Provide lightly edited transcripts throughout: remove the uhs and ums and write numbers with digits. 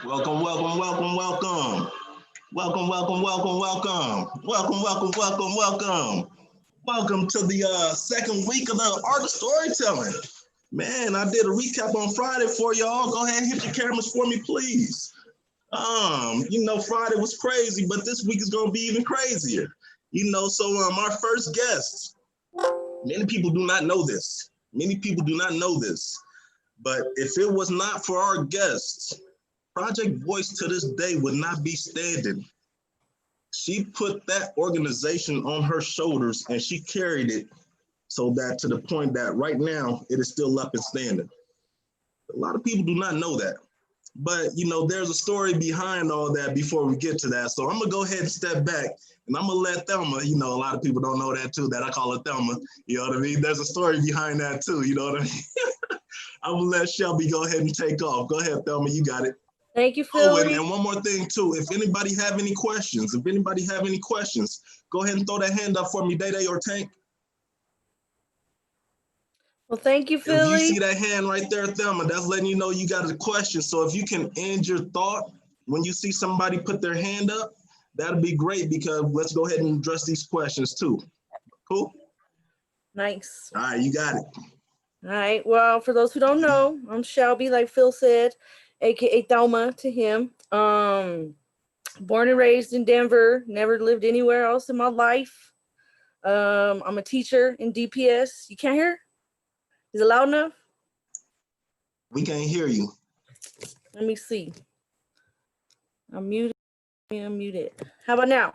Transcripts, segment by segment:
Welcome, welcome, welcome, welcome. Welcome, welcome, welcome, welcome. Welcome, welcome, welcome, welcome. Welcome to the second week of the art of storytelling. Man, I did a recap on Friday for y'all. Go ahead and hit your cameras for me, please. Friday was crazy, but this week is gonna be even crazier. Our first guest, many people do not know this. Many people do not know this. But if it was not for our guests, Project VOYCE to this day would not be standing. She put that organization on her shoulders and she carried it so that to the point that right now it is still up and standing. A lot of people do not know that. But, there's a story behind all that before we get to that. So I'm going to go ahead and step back and I'm going to let Thelma, a lot of people don't know that too, that I call her Thelma. You know what I mean? There's a story behind that too. You know what I mean? I'm going to let Shelby go ahead and take off. Go ahead, Thelma. You got it. Thank you, Oh, Philly. and one more thing too. If anybody have any questions, go ahead and throw that hand up for me, Day Day or Tank. Well, thank you, If you Philly. see that hand right there, Thelma, that's letting you know you got a question. So if you can end your thought when you see somebody put their hand up, that'd be great because let's go ahead and address these questions too. Cool? Nice. All right, you got it. All right. Well, for those who don't know, I'm Shelby, like Phil said, aka Thelma to him. Born and raised in Denver, never lived anywhere else in my life. I'm a teacher in DPS. You can't hear? Is it loud enough? We can't hear you. Let me see. I'm muted. I'm muted. How about now?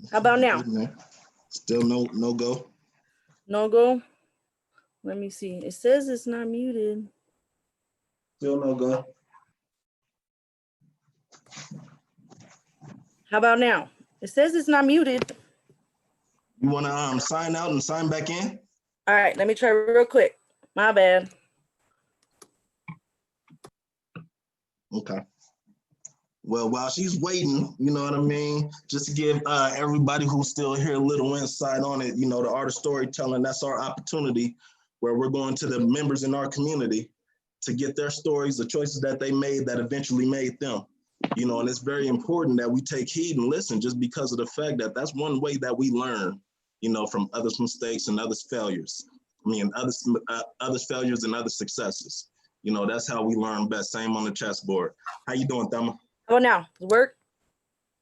How about now? Still no go. No go? Let me see. It says it's not muted. Still no go. How about now? It says it's not muted. You want to sign out and sign back in? All right, let me try real quick. My bad. Okay. Well, while she's waiting, you know what I mean? Just to give everybody who's still here a little insight on it, the art of storytelling, that's our opportunity where we're going to the members in our community to get their stories, the choices that they made that eventually made them. And it's very important that we take heed and listen just because of the fact that that's one way that we learn, from others' mistakes and others' failures. Others' failures and other successes. That's how we learn best. Same on the chessboard. How you doing, Thelma? How about now? Does it work?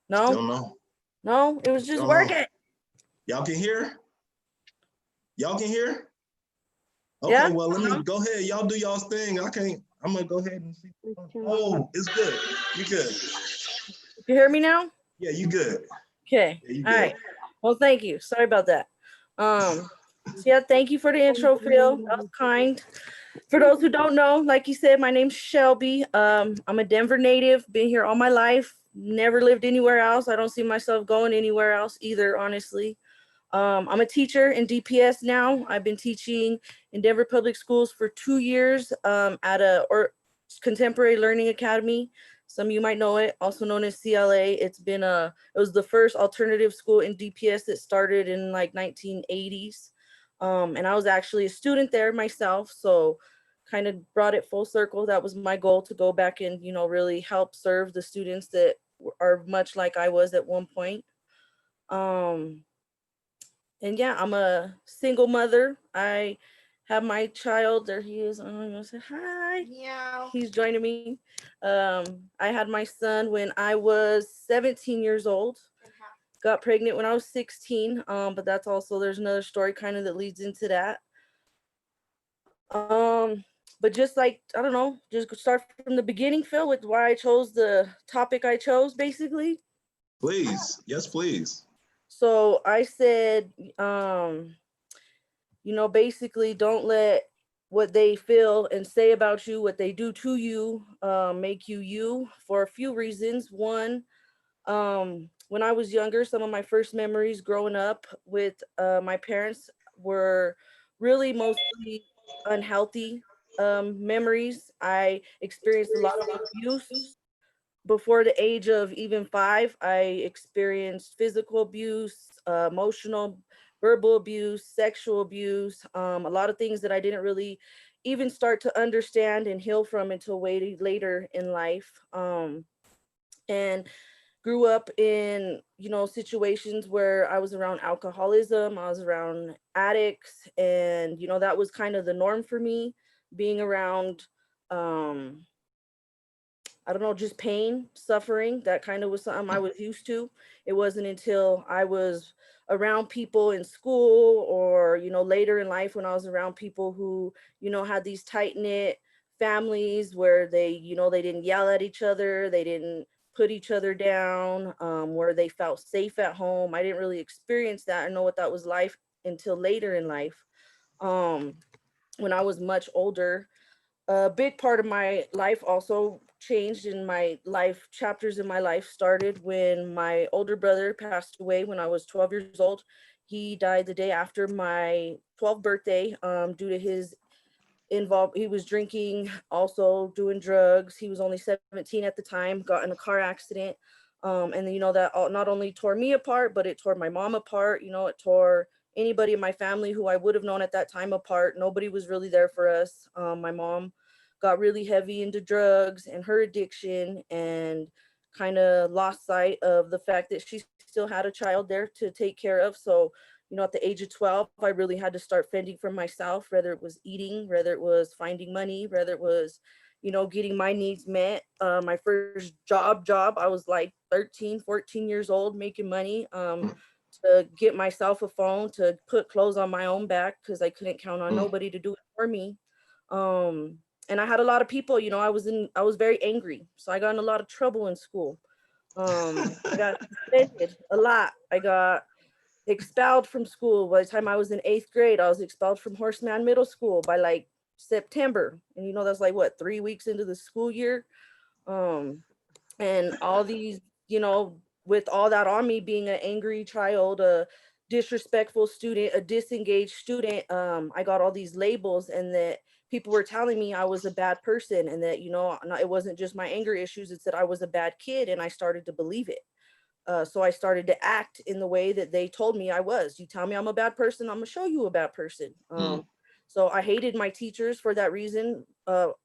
No? Still no. No, it was just Still working. No. Y'all can hear? Y'all can hear? Okay, yeah? Well, let me go ahead. Y'all do y'all's thing. I'm going to go ahead and see. Oh, it's good. You good. You hear me now? Yeah, you good. Okay. Yeah, you All good. right. Well, thank you. Sorry about that. So yeah, thank you for the intro, Phil. That was kind. For those who don't know, like you said, my name's Shelby. I'm a Denver native, been here all my life, never lived anywhere else. I don't see myself going anywhere else either, honestly. I'm a teacher in DPS now. I've been teaching in Denver Public Schools for 2 years at a Contemporary Learning Academy. Some of you might know it, also known as CLA. It was the first alternative school in DPS that started in like 1980s. And I was actually a student there myself, so kind of brought it full circle. That was my goal, to go back and, really help serve the students that are much like I was at one point. And yeah, I'm a single mother. I have my child. There he is. I'm gonna say hi. Meow. He's joining me. I had my son when I was 17 years old. Got pregnant when I was 16. But that's also, there's another story kind of that leads into that. But just like, I don't know, just start from the beginning, Phil, with why I chose the topic I chose, basically. Please. Yes, please. So I said, basically don't let what they feel and say about you, what they do to you, make you, for a few reasons. One, when I was younger, some of my first memories growing up with my parents were really mostly unhealthy memories. I experienced a lot of abuse before the age of even 5. I experienced physical abuse, emotional, verbal abuse, sexual abuse, a lot of things that I didn't really even start to understand and heal from until way later in life. And grew up in, situations where I was around alcoholism, I was around addicts, and that was kind of the norm for me, being around um I don't know, just pain, suffering. That kind of was something I was used to. It wasn't until I was around people in school or, later in life when I was around people who, had these tight knit families where they didn't yell at each other, they didn't put each other down, where they felt safe at home. I didn't really experience that or know what that was like until later in life. Um, when I was much older, a big part of my life also changed, in my life chapters in my life started when my older brother passed away when I was 12 years old. He died the day after my 12th birthday, due to his involved. He was drinking, also doing drugs. He was only 17 at the time, got in a car accident. And then, that not only tore me apart, but it tore my mom apart. It tore anybody in my family who I would have known at that time apart. Nobody was really there for us. My mom got really heavy into drugs and her addiction, and kind of lost sight of the fact that she still had a child there to take care of. So, at the age of 12, I really had to start fending for myself, whether it was eating, whether it was finding money, whether it was, getting my needs met. My first job, I was like 13, 14 years old, making money, to get myself a phone, to put clothes on my own back, because I couldn't count on nobody to do it for me. And I had a lot of people, I was very angry. So I got in a lot of trouble in school. I got suspended a lot. I got expelled from school. By the time I was in 8th grade, I was expelled from Horseman Middle School by like September. And that's like what, 3 weeks into the school year. Um, and all these, with all that on me, being an angry child, a disrespectful student, a disengaged student, I got all these labels, and that people were telling me I was a bad person, and that, it wasn't just my anger issues, it's that I was a bad kid, and I started to believe it. So I started to act in the way that they told me I was. You tell me I'm a bad person, I'm gonna show you a bad person. So I hated my teachers for that reason,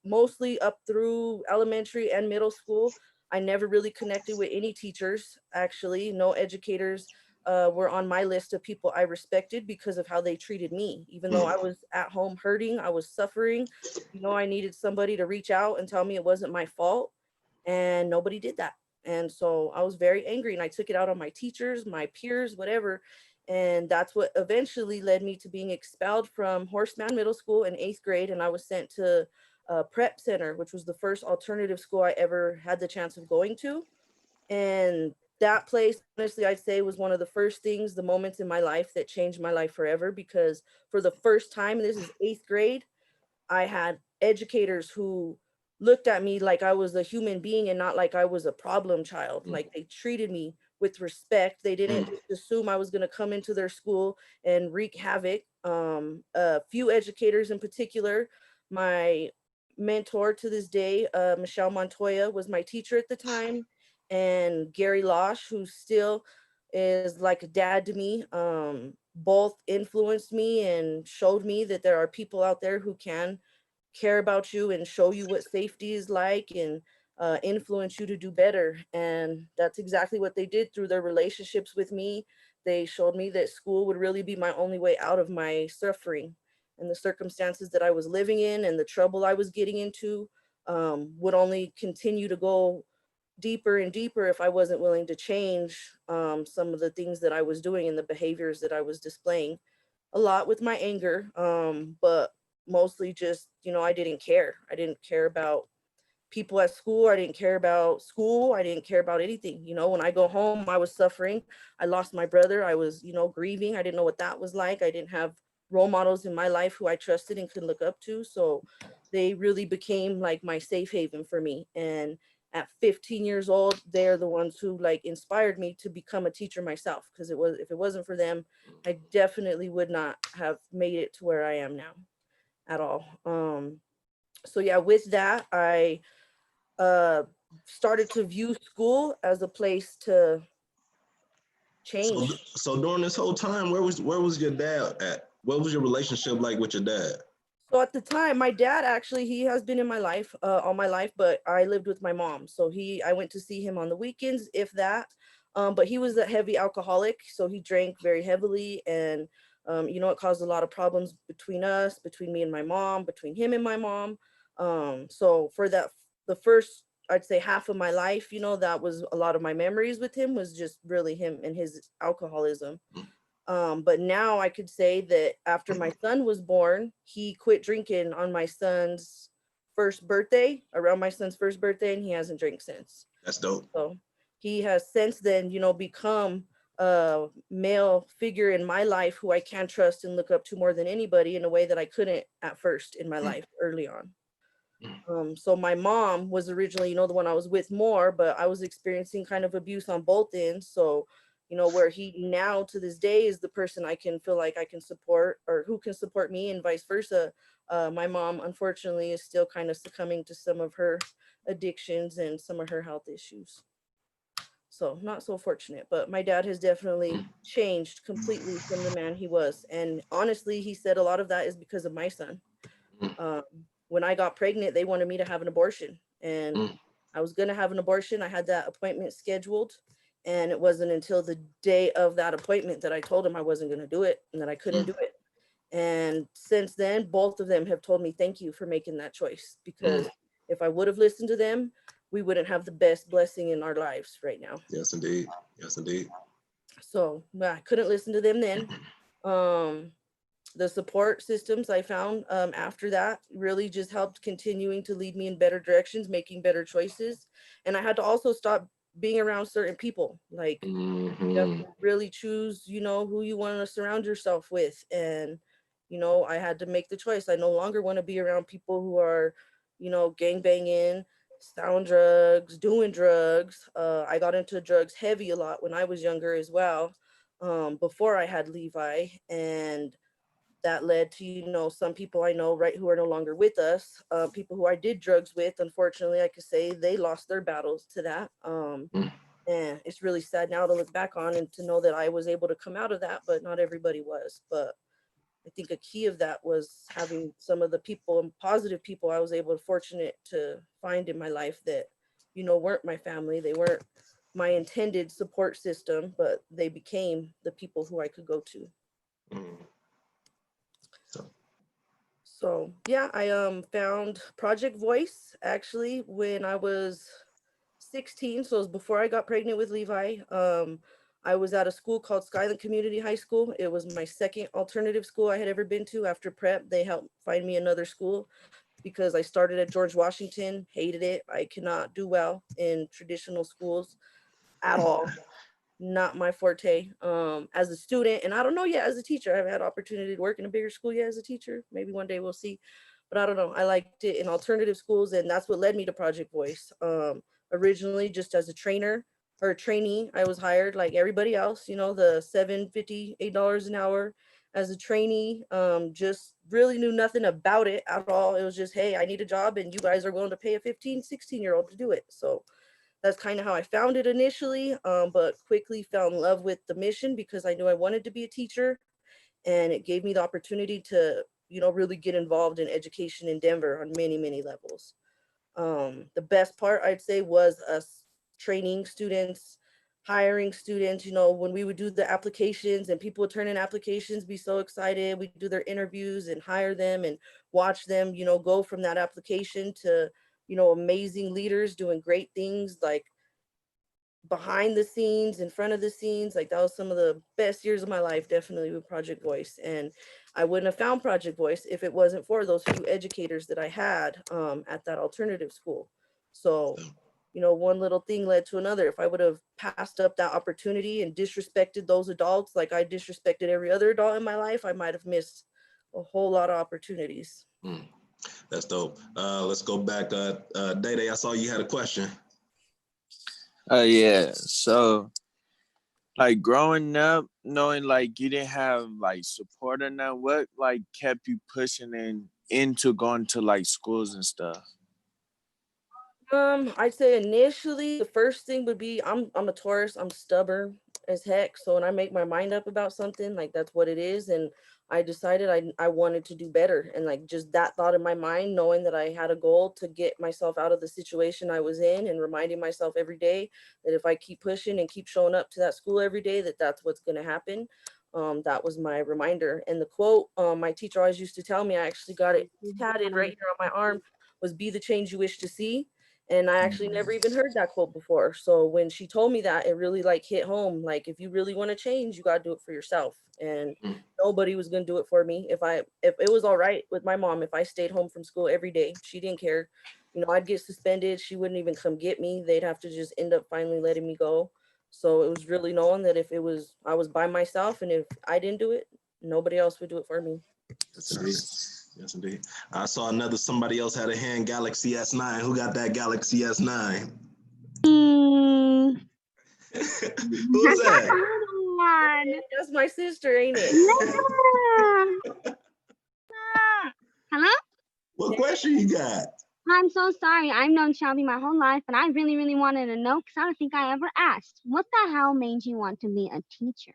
mostly up through elementary and middle school. I never really connected with any teachers, actually. No educators were on my list of people I respected because of how they treated me. Even though I was at home hurting, I was suffering, I needed somebody to reach out and tell me it wasn't my fault. And nobody did that. And so I was very angry, and I took it out on my teachers, my peers, whatever. And that's what eventually led me to being expelled from Horseman Middle School in 8th grade. And I was sent to Prep Center, which was the first alternative school I ever had the chance of going to. And that place, honestly, I'd say was one of the first things, the moments in my life that changed my life forever. Because for the first time, this is 8th grade, I had educators who looked at me like I was a human being and not like I was a problem child. Like, they treated me with respect. They didn't just assume I was going to come into their school and wreak havoc. A few educators in particular, my mentor to this day, Michelle Montoya, was my teacher at the time, and Gary Losh, who still is like a dad to me. Both influenced me and showed me that there are people out there who can care about you and show you what safety is like, and influence you to do better. And that's exactly what they did through their relationships with me. They showed me that school would really be my only way out of my suffering, and the circumstances that I was living in and the trouble I was getting into would only continue to go deeper and deeper if I wasn't willing to change some of the things that I was doing and the behaviors that I was displaying. A lot with my anger, but mostly just, I didn't care. I didn't care about people at school. I didn't care about school. I didn't care about anything. When I go home, I was suffering. I lost my brother. I was, grieving. I didn't know what that was like. I didn't have role models in my life who I trusted and could look up to. So they really became like my safe haven for me. And at 15 years old, they're the ones who like inspired me to become a teacher myself. Because if it wasn't for them, I definitely would not have made it to where I am now at all. So yeah, with that, I uh, started to view school as a place to So, change. so during this whole time, where was your dad at? What was your relationship like with your dad? So at the time, my dad actually, he has been in my life all my life, but I lived with my mom. So I went to see him on the weekends, if that. But he was a heavy alcoholic, so he drank very heavily, and it caused a lot of problems between us, between me and my mom, between him and my mom. So for that, the first, I'd say half of my life, that was a lot of my memories with him was just really him and his alcoholism. But now I could say that after my son was born, he quit drinking on my son's first birthday, around my son's first birthday, and he hasn't drank since. That's dope. So he has since then, become a male figure in my life who I can trust and look up to more than anybody in a way that I couldn't at first in my life early on. So my mom was originally, the one I was with more, but I was experiencing kind of abuse on both ends. So, where he now to this day is the person I can feel like I can support or who can support me and vice versa. My mom, unfortunately, is still kind of succumbing to some of her addictions and some of her health issues. So not so fortunate, but my dad has definitely changed completely from the man he was. And honestly, he said a lot of that is because of my son. Um, when I got pregnant, they wanted me to have an abortion, and I was going to have an abortion. I had that appointment scheduled, and it wasn't until the day of that appointment that I told him I wasn't going to do it and that I couldn't do it. And since then, both of them have told me thank you for making that choice, because if I would have listened to them, we wouldn't have the best blessing in our lives right now. Yes, indeed. Yes, indeed. So I couldn't listen to them then. The support systems I found after that really just helped continuing to lead me in better directions, making better choices. And I had to also stop being around certain people. Like you have to really choose, who you want to surround yourself with. And, I had to make the choice. I no longer want to be around people who are, gang banging, selling drugs, doing drugs. I got into drugs heavy a lot when I was younger as well, before I had Levi. And that led to, some people I know, right, who are no longer with us, people who I did drugs with, unfortunately, I could say they lost their battles to that. And it's really sad now to look back on and to know that I was able to come out of that, but not everybody was. But I think a key of that was having some of the people and positive people I was fortunate to find in my life that, weren't my family. They weren't my intended support system, but they became the people who I could go to. So yeah, I found Project VOYCE actually when I was 16. So it was before I got pregnant with Levi. I was at a school called Skyland Community High School. It was my second alternative school I had ever been to after prep. They helped find me another school because I started at George Washington, hated it. I cannot do well in traditional schools at all. Not my forte as a student, and I don't know yet as a teacher. I haven't had opportunity to work in a bigger school yet as a teacher. Maybe one day we'll see, but I don't know. I liked it in alternative schools, and that's what led me to Project VOYCE. Originally just as a trainer or a trainee, I was hired like everybody else, the $7.50, $8 an hour as a trainee. Just really knew nothing about it at all. It was just, hey, I need a job and you guys are willing to pay a 15, 16-year-old to do it. So that's kind of how I found it initially, but quickly fell in love with the mission because I knew I wanted to be a teacher, and it gave me the opportunity to, really get involved in education in Denver on many, many levels. The best part I'd say was us training students, hiring students, when we would do the applications and people would turn in applications, be so excited. We'd do their interviews and hire them and watch them, go from that application to, amazing leaders doing great things like behind the scenes, in front of the scenes. Like that was some of the best years of my life, definitely with Project VOYCE. And I wouldn't have found Project VOYCE if it wasn't for those few educators that I had at that alternative school. So, one little thing led to another. If I would have passed up that opportunity and disrespected those adults like I disrespected every other adult in my life, I might have missed a whole lot of opportunities. That's dope. Let's go back. Day, I saw you had a question. Yeah. So, like growing up, knowing like you didn't have like support or that, what like kept you pushing into going to like schools and stuff? I'd say initially the first thing would be I'm a Taurus. I'm stubborn as heck. So when I make my mind up about something, like that's what it is. And I decided I wanted to do better. And like just that thought in my mind, knowing that I had a goal to get myself out of the situation I was in, and reminding myself every day that if I keep pushing and keep showing up to that school every day, that that's what's going to happen. That was my reminder. And the quote my teacher always used to tell me, I actually got it tatted right here on my arm, was "Be the change you wish to see." And I actually never even heard that quote before. So when she told me that, it really like hit home. Like, if you really want to change, you got to do it for yourself. And nobody was going to do it for me. If it was all right with my mom, if I stayed home from school every day, she didn't care. You know, I'd get suspended. She wouldn't even come get me. They'd have to just end up finally letting me go. So it was really knowing that if it was, I was by myself, and if I didn't do it, nobody else would do it for me. Yes, indeed. Yes, indeed. I saw somebody else had a hand, Galaxy S9. Who got that Galaxy S9? Mm. Who's that? Come on. That's my sister, ain't it? Yeah. Hello? What question you got? I'm so sorry. I've known Shelby my whole life, and I really, really wanted to know because I don't think I ever asked. What the hell made you want to be a teacher?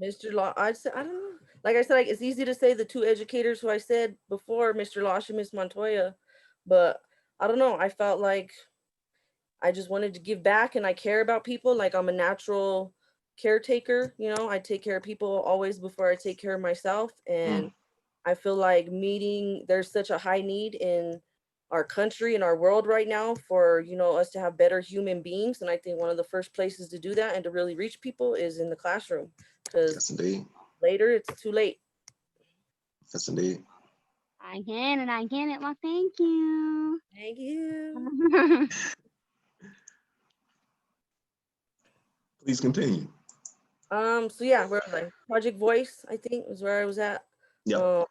Mr. Law, I don't know. Like I said, like, it's easy to say the two educators who I said before, Mr. Losh and Miss Montoya, but I don't know. I felt like I just wanted to give back, and I care about people. Like, I'm a natural caretaker, you know, I take care of people always before I take care of myself. And I feel like there's such a high need in our country and our world right now for, you know, us to have better human beings. And I think one of the first places to do that and to really reach people is in the classroom, because Yes, indeed. later it's too late. Yes, indeed. I get it. I get it. Well, thank you. Thank you. Please continue. So yeah, where was I? Project Voice, I think, was where I was at. Yeah.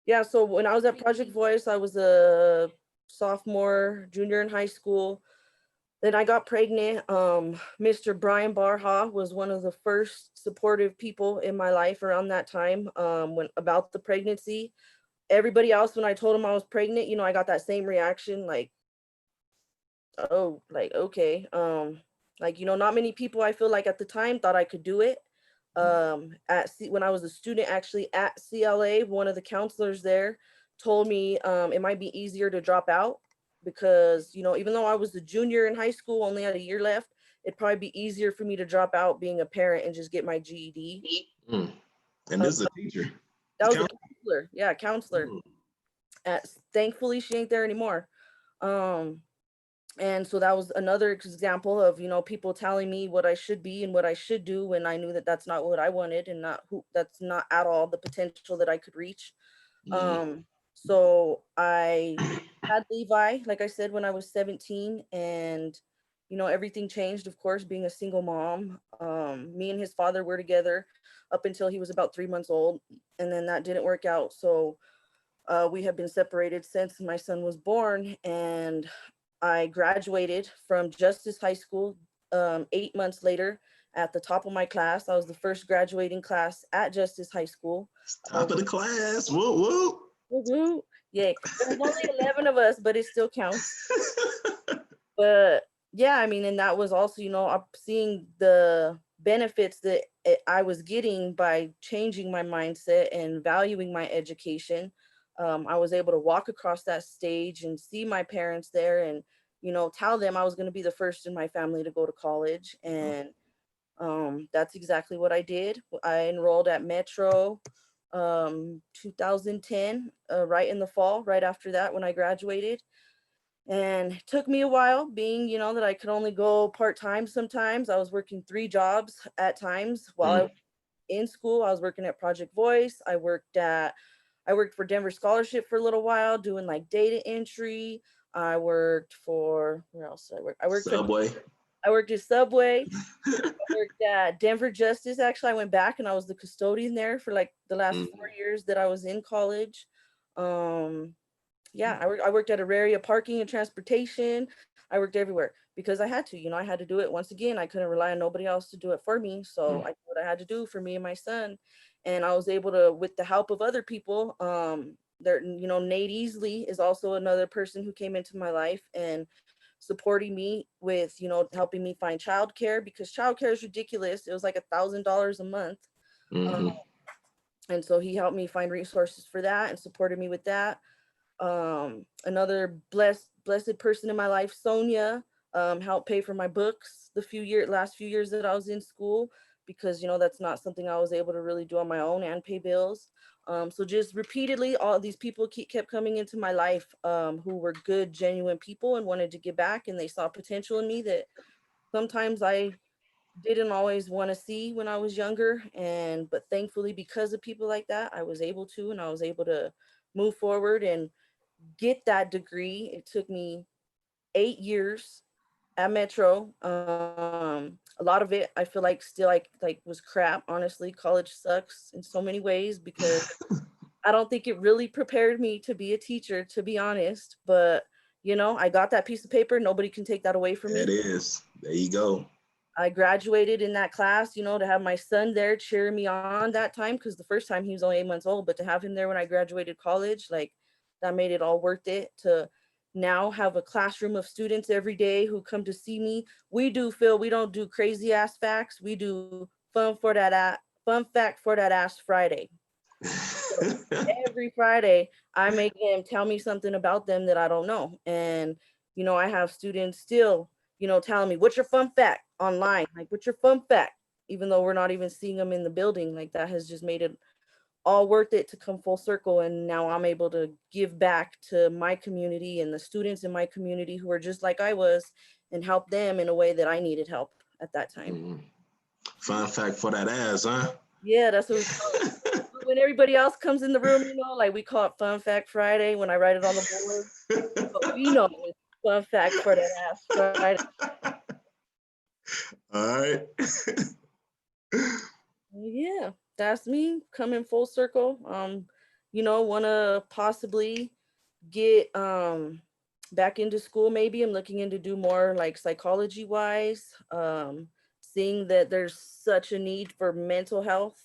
Yeah, so when I was at Project Voice, I was a sophomore, junior in high school. Then I got pregnant. Mr. Brian Barha was one of the first supportive people in my life around that time, when about the pregnancy. Everybody else, when I told him I was pregnant, you know, I got that same reaction, like, oh, like, okay. Like, you know, not many people, I feel like at the time, thought I could do it. When I was a student actually at CLA, one of the counselors there told me it might be easier to drop out, because, you know, even though I was a junior in high school, only had a year left, it'd probably be easier for me to drop out being a parent and just get my GED. And this is a teacher. That was a counselor. Yeah, counselor. Thankfully, she ain't there anymore. And so that was another example of, you know, people telling me what I should be and what I should do, when I knew that that's not what I wanted, and that's not at all the potential that I could reach. So I had Levi, like I said, when I was 17, and, you know, everything changed, of course, being a single mom. Me and his father were together up until he was about 3 months old, and then that didn't work out. So we have been separated since my son was born, and I graduated from Justice High School 8 months later at the top of my class. I was the first graduating class at Justice High School. Top of the class. Woo, woo. Woo-hoo. Yeah, there was only 11 of us, but it still counts. But yeah, I mean, and that was also, you know, seeing the benefits that I was getting by changing my mindset and valuing my education. I was able to walk across that stage and see my parents there, and, you know, tell them I was going to be the first in my family to go to college. And that's exactly what I did. I enrolled at Metro 2010, right in the fall, right after that, when I graduated. And it took me a while, being, you know, that I could only go part-time sometimes. I was working 3 jobs at times while I was in school. I was working at Project Voice. I worked for Denver Scholarship for a little while, doing like data entry. I worked for, where else did I work? I worked Subway. I worked at Subway. I worked at Denver Justice. Actually, I went back and I was the custodian there for like the last 4 years that I was in college. Yeah, I worked at Auraria Parking and Transportation. I worked everywhere because I had to, you know, I had to do it. Once again, I couldn't rely on nobody else to do it for me. So I did what I had to do for me and my son. And I was able to, with the help of other people, there, you know, Nate Easley is also another person who came into my life and supporting me with, you know, helping me find childcare, because childcare is ridiculous. It was like $1,000 a month. Mm-hmm. And so he helped me find resources for that and supported me with that. Another blessed person in my life, Sonia, helped pay for my books last few years that I was in school, because, you know, that's not something I was able to really do on my own and pay bills. So just repeatedly, all these people kept coming into my life, who were good, genuine people and wanted to give back, and they saw potential in me that sometimes I didn't always want to see when I was younger. But thankfully, because of people like that, I was able to, and I was able to move forward and get that degree. It took me 8 years at Metro. A lot of it I feel like still like was crap. Honestly, college sucks in so many ways, because I don't think it really prepared me to be a teacher, to be honest. But you know, I got that piece of paper. Nobody can take that away from me. That is. There you go. I graduated in that class, you know, to have my son there cheering me on that time, because the first time he was only 8 months old, but to have him there when I graduated college, like that made it all worth it. To now have a classroom of students every day who come to see me. We don't do crazy ass facts. We do fun fact for that ass Friday. So every Friday, I make them tell me something about them that I don't know. And, you know, I have students still, you know, telling me, what's your fun fact online? Like, what's your fun fact? Even though we're not even seeing them in the building, like that has just made it all worth it to come full circle. And now I'm able to give back to my community and the students in my community who are just like I was, and help them in a way that I needed help at that time. Mm-hmm. Fun fact for that ass, huh? Yeah, that's what we call it. When everybody else comes in the room, you know, like we call it Fun Fact Friday when I write it on the board. But we know it's Fun Fact for that ass Friday. All right. Yeah, that's me coming full circle. You know, wanna possibly get back into school. Maybe I'm looking into do more like psychology wise. Seeing that there's such a need for mental health,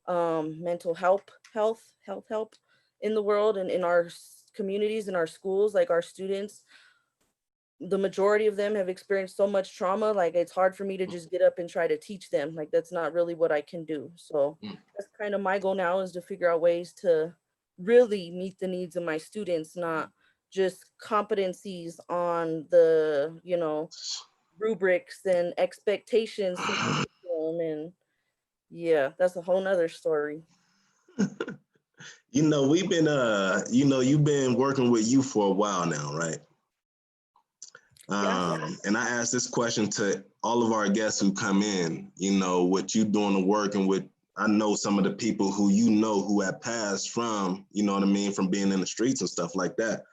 mental help in the world and in our communities, in our schools, like our students. The majority of them have experienced so much trauma, like it's hard for me to just get up and try to teach them. Like that's not really what I can do. So that's kind of my goal now, is to figure out ways to really meet the needs of my students, not just competencies on the, you know, rubrics and expectations from the curriculum. And yeah, that's a whole nother story. You know, we've been you know, you've been working with you for a while now, right? Yeah. And I asked this question to all of our guests who come in, you know, what you doing the work, and with, I know some of the people who you know who have passed from, you know what I mean, from being in the streets and stuff like that.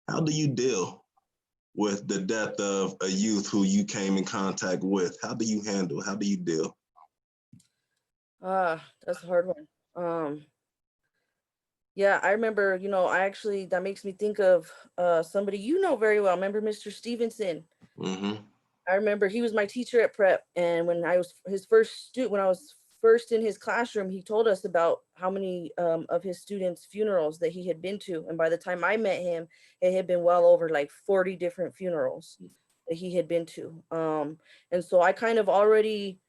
How do you deal with the death of a youth who you came in contact with? How do you handle, how do you deal? That's a hard one. Yeah, I remember, you know, that makes me think of somebody you know very well. Remember Mr. Stevenson? Mm-hmm. I remember he was my teacher at prep, and when I was his first student, when I was first in his classroom, he told us about how many of his students' funerals that he had been to. And by the time I met him, it had been well over like 40 different funerals that he had been to. And so I kind of already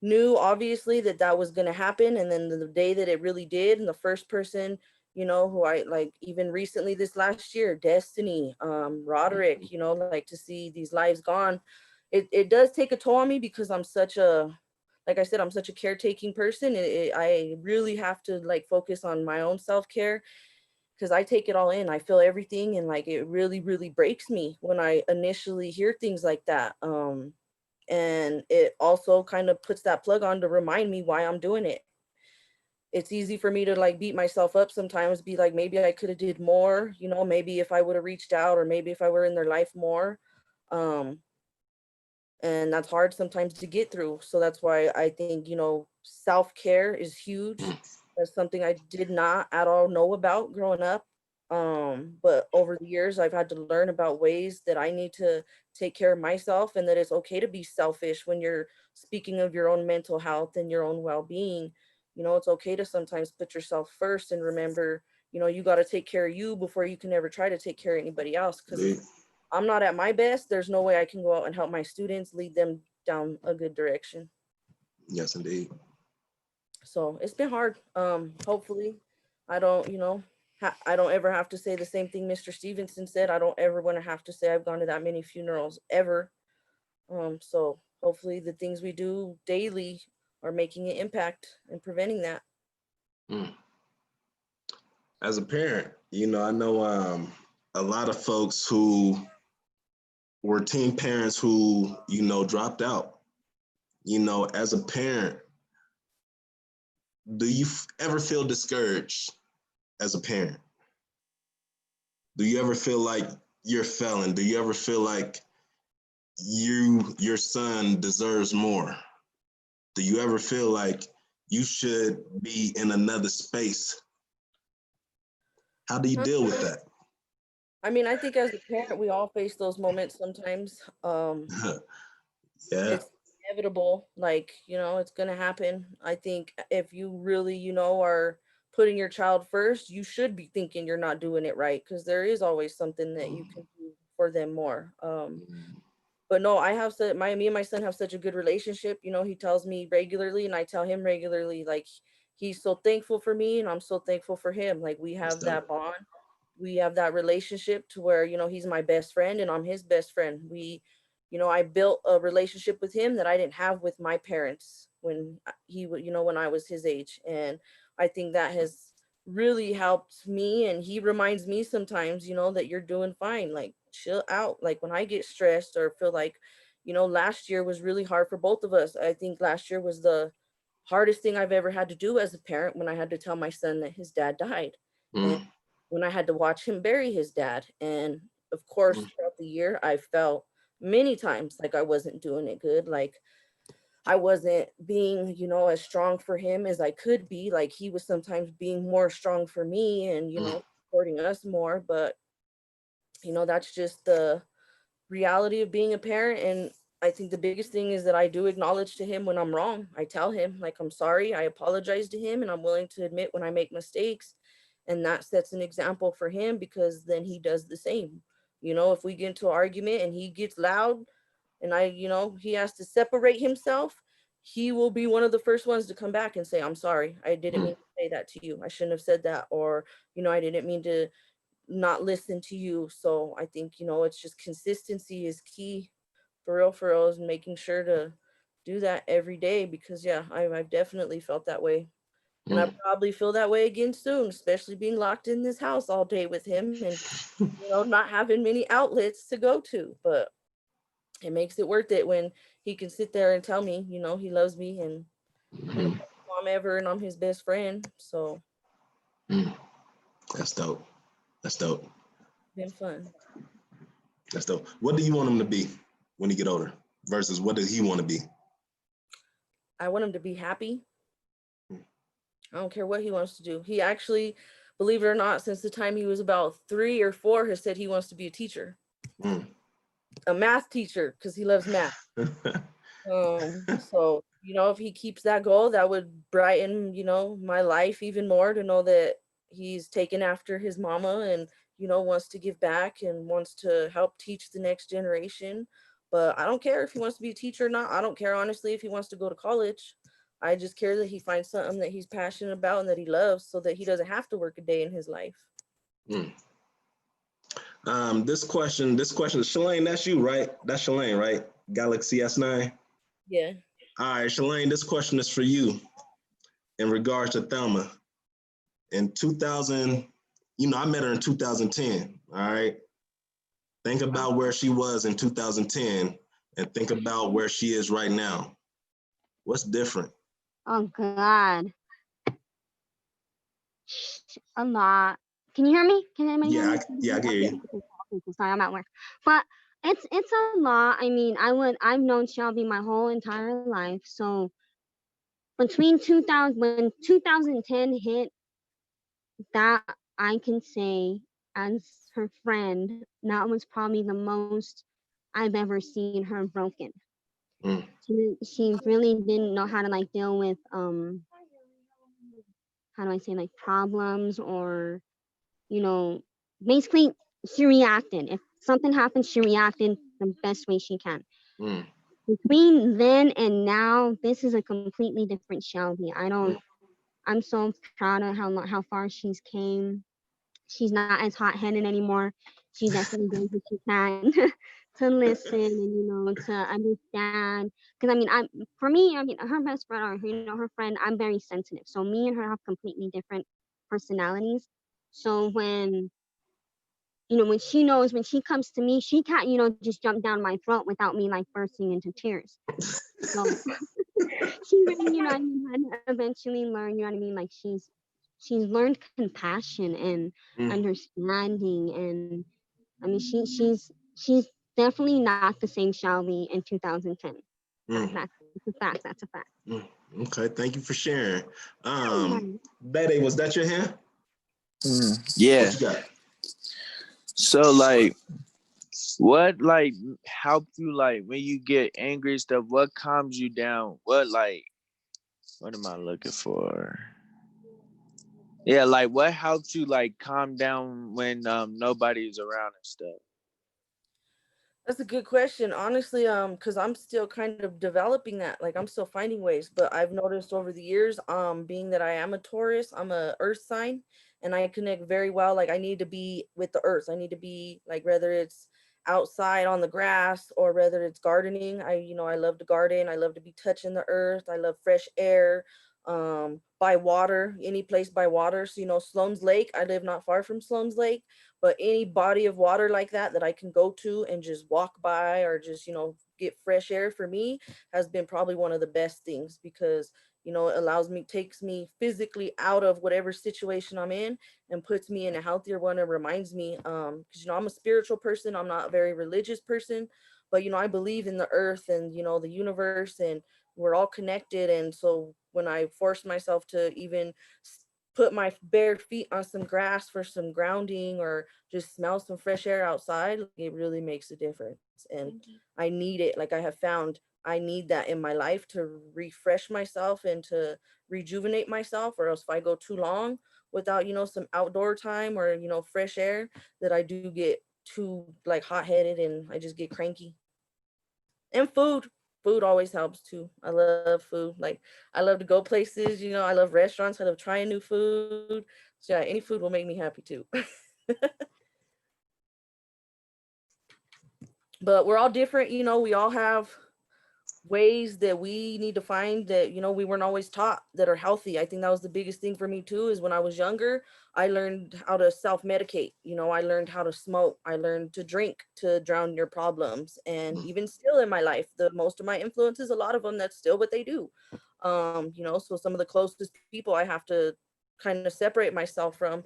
knew, obviously, that that was going to happen. And then the day that it really did, and the first person, you know, who I like even recently this last year, Destiny, Roderick, you know, like to see these lives gone, it does take a toll on me, because I'm such a, like I said, I'm such a caretaking person. I really have to like focus on my own self-care, because I take it all in. I feel everything, and like it really, really breaks me when I initially hear things like that. And it also kind of puts that plug on to remind me why I'm doing it. It's easy for me to like beat myself up sometimes, be like, maybe I could have did more, you know, maybe if I would have reached out, or maybe if I were in their life more. Um, and that's hard sometimes to get through. So that's why I think, you know, self-care is huge. That's something I did not at all know about growing up. But over the years, I've had to learn about ways that I need to take care of myself, and that it's okay to be selfish when you're speaking of your own mental health and your own well-being. You know, it's okay to sometimes put yourself first and remember, you know, you got to take care of you before you can ever try to take care of anybody else. Because I'm not at my best, there's no way I can go out and help my students, lead them down a good direction. Yes, indeed. So it's been hard. Hopefully I don't, I don't ever have to say the same thing Mr. Stevenson said. I don't ever want to have to say I've gone to that many funerals ever. So hopefully the things we do daily are making an impact and preventing that. Mm. As a parent, I know a lot of folks who were teen parents who, dropped out. As a parent, do you ever feel discouraged as a parent? Do you ever feel like you're failing? Do you ever feel like your son deserves more? Do you ever feel like you should be in another space? How do you deal with that? I mean, I think as a parent, we all face those moments sometimes. Yeah. It's inevitable, like, it's gonna happen. I think if you really, are putting your child first, you should be thinking you're not doing it right, because there is always something that you can do for them more. But no, I have said me and my son have such a good relationship. He tells me regularly and I tell him regularly, like, he's so thankful for me and I'm so thankful for him. Like, we That's have dope. that bond. We have that relationship to where, he's my best friend and I'm his best friend. I built a relationship with him that I didn't have with my parents when when I was his age. And I think that has really helped me. And he reminds me sometimes, that you're doing fine, like, chill out. Like, when I get stressed or feel like, last year was really hard for both of us. I think last year was the hardest thing I've ever had to do as a parent, when I had to tell my son that his dad died. And Mm, when I had to watch him bury his dad. And of course, mm, throughout the year, I felt many times like I wasn't doing it good. Like, I wasn't being, as strong for him as I could be. Like, he was sometimes being more strong for me and, mm, supporting us more. But, that's just the reality of being a parent. And I think the biggest thing is that I do acknowledge to him when I'm wrong. I tell him, like, I'm sorry, I apologize to him, and I'm willing to admit when I make mistakes. And that sets an example for him, because then he does the same. If we get into an argument and he gets loud and he has to separate himself, he will be one of the first ones to come back and say, I'm sorry, I didn't mm, mean to say that to you. I shouldn't have said that. Or, I didn't mean to not listen to you. So I think, it's just consistency is key, for real, is making sure to do that every day, because yeah, I've definitely felt that way. And I mm. probably feel that way again soon, especially being locked in this house all day with him and, not having many outlets to go to. But it makes it worth it when he can sit there and tell me, he loves me and I'm the Mm, best mom ever and I'm his best friend. So mm. That's dope. That's dope. it's been fun. That's dope. What do you want him to be when he get older versus what does he want to be? I want him to be happy. Mm, I don't care what he wants to do. He actually, believe it or not, since the time he was about 3 or 4, has said he wants to be a teacher, mm. a math teacher, because he loves math. So, if he keeps that goal, that would brighten, my life even more, to know that he's taken after his mama and, wants to give back and wants to help teach the next generation. But I don't care if he wants to be a teacher or not. I don't care, honestly, if he wants to go to college. I just care that he finds something that he's passionate about and that he loves, so that he doesn't have to work a day in his life. Mm. This question, Shalane, that's you, right? That's Shalane, right? Galaxy S9. Yeah. All right, Shalane, this question is for you in regards to Thelma. In 2000, I met her in 2010. All right. Think about where she was in 2010 and think about where she is right now. What's different? Oh God, a lot. Can you hear me? Can anybody hear Yeah, me? yeah, I get Okay, you. cool. Sorry, I'm at work. But it's a lot. I mean, I've known Shelby my whole entire life. So between 2000, when 2010 hit, that I can say as her friend, that was probably the most I've ever seen her broken. Mm, She really didn't know how to like deal with how do I say, like, problems, or, you know basically she reacted. something happened, she reacted the best way she can. Mm. Between then and now, this is a completely different Shelby. I'm so proud of how far she's came. She's not as hot-headed anymore. She definitely does what she can to listen and, you know, to understand. Because I mean, for me, I mean, her best friend or, you know, her friend, I'm very sensitive. So me and her have completely different personalities. So when, you know, when she knows, when she comes to me, she can't, you know, just jump down my throat without me like bursting into tears. So she really, you know, I mean, had to eventually learn, you know what I mean? Like she's learned compassion and Mm. understanding, and I mean, she's definitely not the same Shelby in 2010. Mm. That's a fact. That's a fact. Mm. Okay, thank you for sharing. Right. Bede, was that your hand? Yeah. What you got? So like, what like helped you like when you get angry and stuff? What calms you down? What am I looking for? Yeah, like what helps you like calm down when nobody's around and stuff? That's a good question. Honestly, because I'm still kind of developing that. Like I'm still finding ways, but I've noticed over the years, being that I am a Taurus, I'm a earth sign and I connect very well. Like I need to be with the earth. I need to be like whether it's outside on the grass or whether it's gardening. I love to garden. I love to be touching the earth. I love fresh air, by water, any place by water. So, Sloan's Lake, I live not far from Sloan's Lake, but any body of water like that I can go to and just walk by or just get fresh air for me has been probably one of the best things because it allows me, takes me physically out of whatever situation I'm in and puts me in a healthier one and reminds me because I'm a spiritual person. I'm not a very religious person, but I believe in the earth and the universe, and we're all connected. And so when I force myself to even put my bare feet on some grass for some grounding or just smell some fresh air outside, it really makes a difference. And I need it. Like I have found I need that in my life to refresh myself and to rejuvenate myself, or else if I go too long without, some outdoor time or, fresh air, that I do get too like hot-headed and I just get cranky. And food always helps too. I love food. Like I love to go places, I love restaurants. I love trying new food. So yeah, any food will make me happy too. But we're all different, we all have ways that we need to find that we weren't always taught that are healthy. I think that was the biggest thing for me too, is when I was younger I learned how to self-medicate. I learned how to smoke, I learned to drink to drown your problems. And even still in my life, the most of my influences, a lot of them, that's still what they do. So some of the closest people I have to kind of separate myself from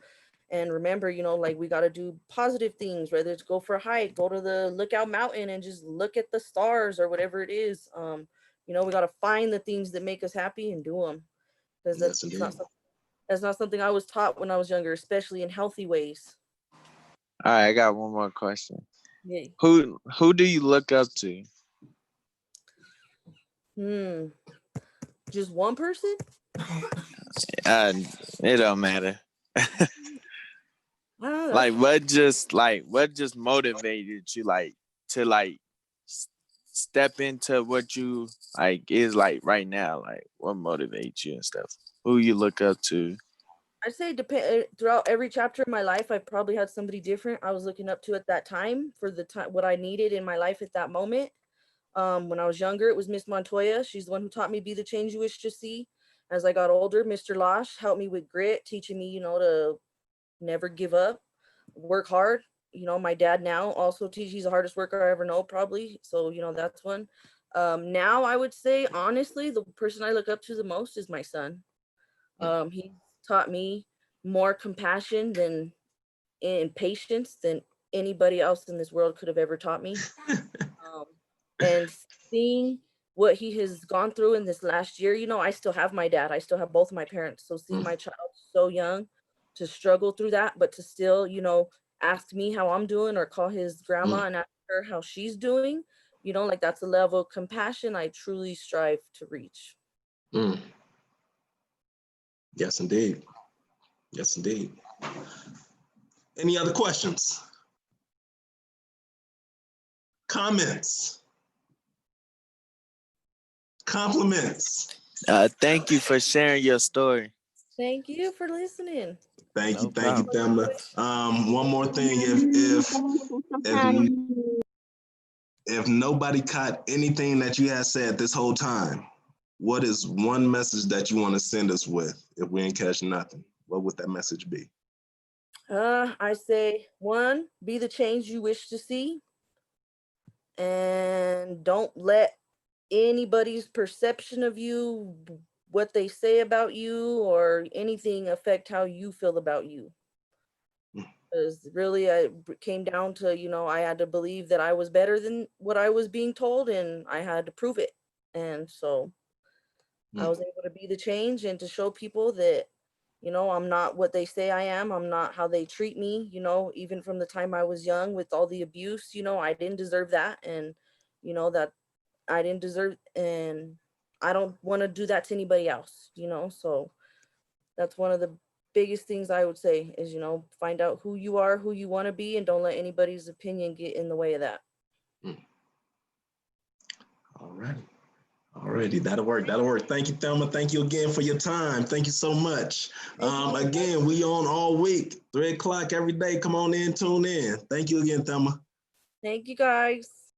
and remember, like we got to do positive things, whether it's go for a hike, go to the lookout mountain and just look at the stars or whatever it is. We got to find the things that make us happy and do them, because Yes, indeed. that's not something I was taught when I was younger, especially in healthy ways. All right, I got one more question. Yeah. Who do you look up to? Just one person? Uh, it don't matter. I don't know. What just motivated you to step into what you is right now? Like what motivates you and stuff? Who you look up to? I'd say throughout every chapter of my life, I probably had somebody different I was looking up to at that time for the time what I needed in my life at that moment. When I was younger, it was Miss Montoya. She's the one who taught me be the change you wish to see. As I got older, Mr. Losh helped me with grit, teaching me, to never give up, work hard. My dad now also teaches, he's the hardest worker I ever know, probably. So, that's one. Now I would say, honestly, the person I look up to the most is my son. He taught me more compassion than and patience than anybody else in this world could have ever taught me. Um, and seeing what he has gone through in this last year, I still have my dad. I still have both of my parents. So seeing my child so young to struggle through that, but to still, ask me how I'm doing or call his grandma and ask her how she's doing, like that's a level of compassion I truly strive to reach. Mm. Yes, indeed. Yes, indeed. Any other questions? Comments. Compliments. Thank you for sharing your story. Thank you for listening. Thank you, No thank you, problem. Thelma. One more thing, if nobody caught anything that you had said this whole time, what is one message that you want to send us with? If we ain't catch nothing, what would that message be? I say, 1, be the change you wish to see, and don't let anybody's perception of you, what they say about you, or anything affect how you feel about you. Because really, it came down to, I had to believe that I was better than what I was being told, and I had to prove it. And so I was able to be the change and to show people that, I'm not what they say I am. I'm not how they treat me, even from the time I was young with all the abuse, I didn't deserve that. And, that I didn't deserve, and I don't want to do that to anybody else, so that's one of the biggest things I would say is, find out who you are, who you want to be, and don't let anybody's opinion get in the way of that. All righty, that'll work. Thank you, Thelma. Thank you again for your time. Thank you so much. Again, we on all week, 3 o'clock every day. Come on in, tune in. Thank you again, Thelma. Thank you, guys.